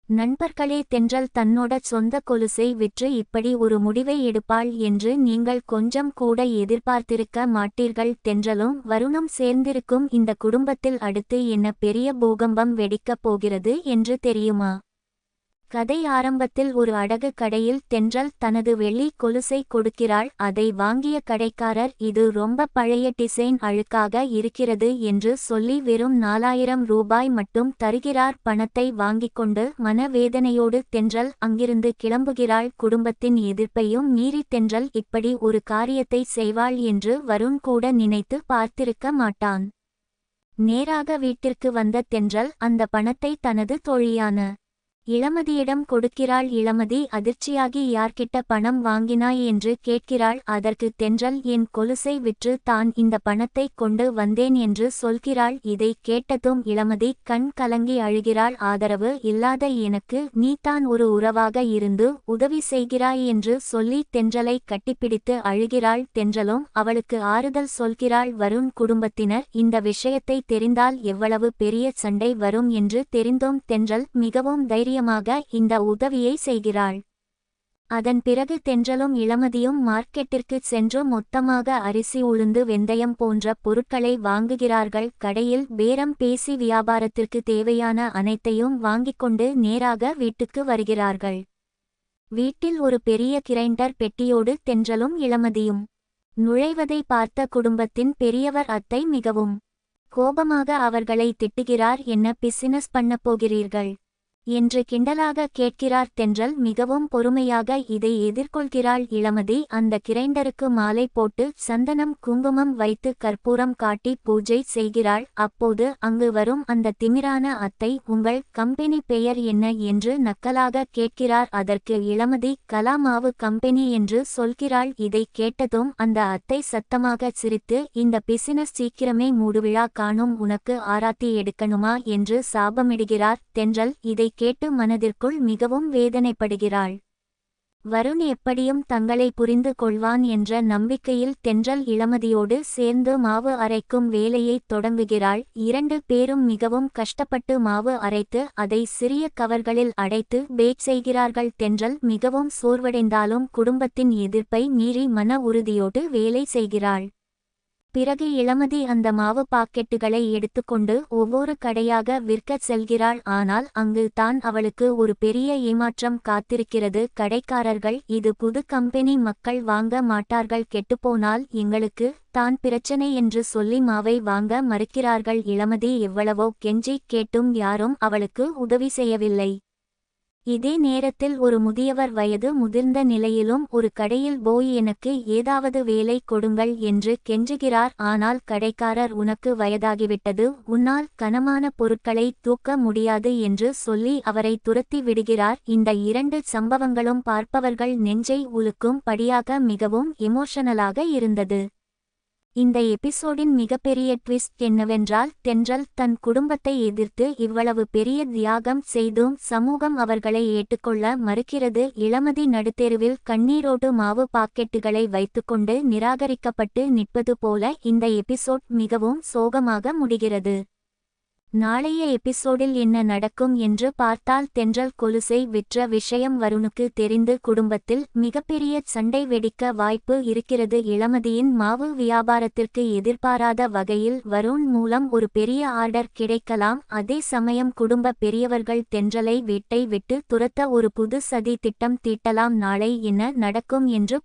நண்பர்களே, தென்றல் தன்னோட சொந்த கொலுசை விற்று இப்படி ஒரு முடிவை எடுப்பாள் என்று நீங்கள் கொஞ்சம் கூட எதிர்பார்த்திருக்க மாட்டீர்கள். தென்றலும் வருணும் சேர்ந்திருக்கும் இந்த குடும்பத்தில் அடுத்து என்ன பெரிய பூகம்பம் வெடிக்கப் போகிறது என்று தெரியுமா? கதை ஆரம்பத்தில் ஒரு அடகு கடையில் தென்றல் தனது வெள்ளி கொலுசை கொடுக்கிறாள். அதை வாங்கிய கடைக்காரர், இது ரொம்ப பழைய டிசைன், அழுக்காக இருக்கிறது என்று சொல்லி வெறும் 4000 ரூபாய் மட்டும் தருகிறார். பணத்தை வாங்கிக்கொண்டு மனவேதனையோடு தென்றல் அங்கிருந்து கிளம்புகிறாள். குடும்பத்தின் எதிர்ப்பையும் மீறி தென்றல் இப்படி ஒரு காரியத்தை செய்வாள் என்று வருண் கூட நினைத்து பார்த்திருக்க மாட்டான். நேராக வீட்டிற்கு வந்த தென்றல் அந்த பணத்தை தனது தோழியான இளமதியிடம் கொடுக்கிறாள். இளமதி அதிர்ச்சியாகி, யார்கிட்ட பணம் வாங்கினாய் என்று கேட்கிறாள். அதற்கு தென்றல், என் கொலுசை விற்று தான் இந்த பணத்தை கொண்டு வந்தேன் என்று சொல்கிறாள். இதை கேட்டதும் இளமதி கண் கலங்கி அழுகிறாள். ஆதரவு இல்லாத எனக்கு நீ தான் ஒரு உறவாக இருந்து உதவி செய்கிறாய் என்று சொல்லி தென்றலை கட்டிப்பிடித்து அழுகிறாள். தென்றலும் அவளுக்கு ஆறுதல் சொல்கிறாள். வருண் குடும்பத்தினர் இந்த விஷயத்தை தெரிந்தால் எவ்வளவு பெரிய சண்டை வரும் என்று தெரிந்தும் தென்றல் மிகவும் இந்த உதவியை செய்கிறாள். அதன் பிறகு தென்றலும் இளமதியும் மார்க்கெட்டிற்கு சென்று மொத்தமாக அரிசி, உளுந்து, வெந்தயம் போன்ற பொருட்களை வாங்குகிறார்கள். கடையில் பேரம் பேசி வியாபாரத்திற்கு தேவையான அனைத்தையும் வாங்கிக்கொண்டு நேராக வீட்டுக்கு வருகிறார்கள். வீட்டில் ஒரு பெரிய கிரைண்டர் பெட்டியோடு தென்றலும் இளமதியும் நுழைவதை பார்த்த குடும்பத்தின் பெரியவர் அத்தை மிகவும் கோபமாக அவர்களை திட்டுகிறார். என்ன பிசினஸ் பண்ண போகிறீர்கள் என்று கிண்டலாக கேட்கிறார். தென்றல் மிகவும் பொறுமையாக இதை எதிர்கொள்கிறாள். இளமதி அந்த கிரைண்டருக்கு மாலை போட்டு சந்தனம் குங்குமம் வைத்து கற்பூரம் காட்டி பூஜை செய்கிறாள். அப்போது அங்கு வரும் அந்த திமிரான அத்தை, உங்கள் கம்பெனி பெயர் என்ன என்று நக்கலாக கேட்கிறார். அதற்கு இளமதி கலா மாவு கம்பெனி என்று சொல்கிறாள். இதை கேட்டதும் அந்த அத்தை சத்தமாக சிரித்து, இந்த பிசினஸ் சீக்கிரமே மூடுவிழா காணும், உனக்கு ஆராத்தி எடுக்கணுமா என்று சாபமிடுகிறார். தென்றல் இதை கேட்டு மனதிற்குள் மிகவும் வேதனைப்படுகிறாள். வருண் எப்படியும் தங்களை புரிந்து கொள்வான் என்ற நம்பிக்கையில் தென்றல் இளமதியோடு சேர்ந்து மாவு அரைக்கும் வேலையை தொடங்குகிறாள். 2 பேரும் மிகவும் கஷ்டப்பட்டு மாவு அரைத்து அதை சிறிய கவர்களில் அடைத்து பேக் செய்கிறார்கள். தென்றல் மிகவும் சோர்வடைந்தாலும் குடும்பத்தின் எதிர்ப்பை மீறி மன உறுதியோடு வேலை செய்கிறாள். பிறகு இளமதி அந்த மாவு பாக்கெட்டுகளை எடுத்துக்கொண்டு ஒவ்வொரு கடையாக விற்கச் செல்கிறாள். ஆனால் அங்கு தான் அவளுக்கு ஒரு பெரிய ஏமாற்றம் காத்திருக்கிறது. கடைக்காரர்கள், இது புது கம்பெனி, மக்கள் வாங்க மாட்டார்கள், கெட்டுப்போனால் எங்களுக்கு தான் பிரச்சனை என்று சொல்லி மாவை வாங்க மறுக்கிறார்கள். இளமதி எவ்வளவோ கெஞ்சி கேட்டும் யாரும் அவளுக்கு உதவி செய்யவில்லை. இதே நேரத்தில் ஒரு முதியவர் வயது முதிர்ந்த நிலையிலும் ஒரு கடையில் போய் எனக்கு ஏதாவது வேலை கொடுங்கள் என்று கெஞ்சுகிறார். ஆனால் கடைக்காரர், உனக்கு வயதாகிவிட்டது, உன்னால் கனமான பொருட்களை தூக்க முடியாது என்று சொல்லி அவரை துரத்தி விடுகிறார். இந்த 2 சம்பவங்களும் பார்ப்பவர்கள் நெஞ்சை உலுக்கும் படியாக மிகவும் எமோஷனலாக இருந்தது. இந்த எபிசோடின் மிகப்பெரிய ட்விஸ்ட் என்னவென்றால், தென்றல் தன் குடும்பத்தை எதிர்த்து இவ்வளவு பெரிய தியாகம் செய்தும் சமூகம் அவர்களை ஏற்றுக்கொள்ள மறுக்கிறது. இளமதி நடுத்தெருவில் கண்ணீரோடு மாவு பாக்கெட்டுகளை வைத்துக்கொண்டு நிராகரிக்கப்பட்டு நிற்பது போல இந்த எபிசோட் மிகவும் சோகமாக முடிகிறது. நாளைய எபிசோடில் என்ன நடக்கும் என்று பார்த்தால், தென்றல் கொலுசை விற்ற விஷயம் வருணுக்கு தெரிந்து குடும்பத்தில் மிகப்பெரிய சண்டை வெடிக்க வாய்ப்பு இருக்கிறது. இளமதியின் மாவு வியாபாரத்திற்கு எதிர்பாராத வகையில் வருண் மூலம் ஒரு பெரிய ஆர்டர் கிடைக்கலாம். அதே சமயம் குடும்ப பெரியவர்கள் தென்றலை வீட்டை விட்டு துரத்த ஒரு புது சதி திட்டம் தீட்டலாம். நாளை என்ன நடக்கும் என்று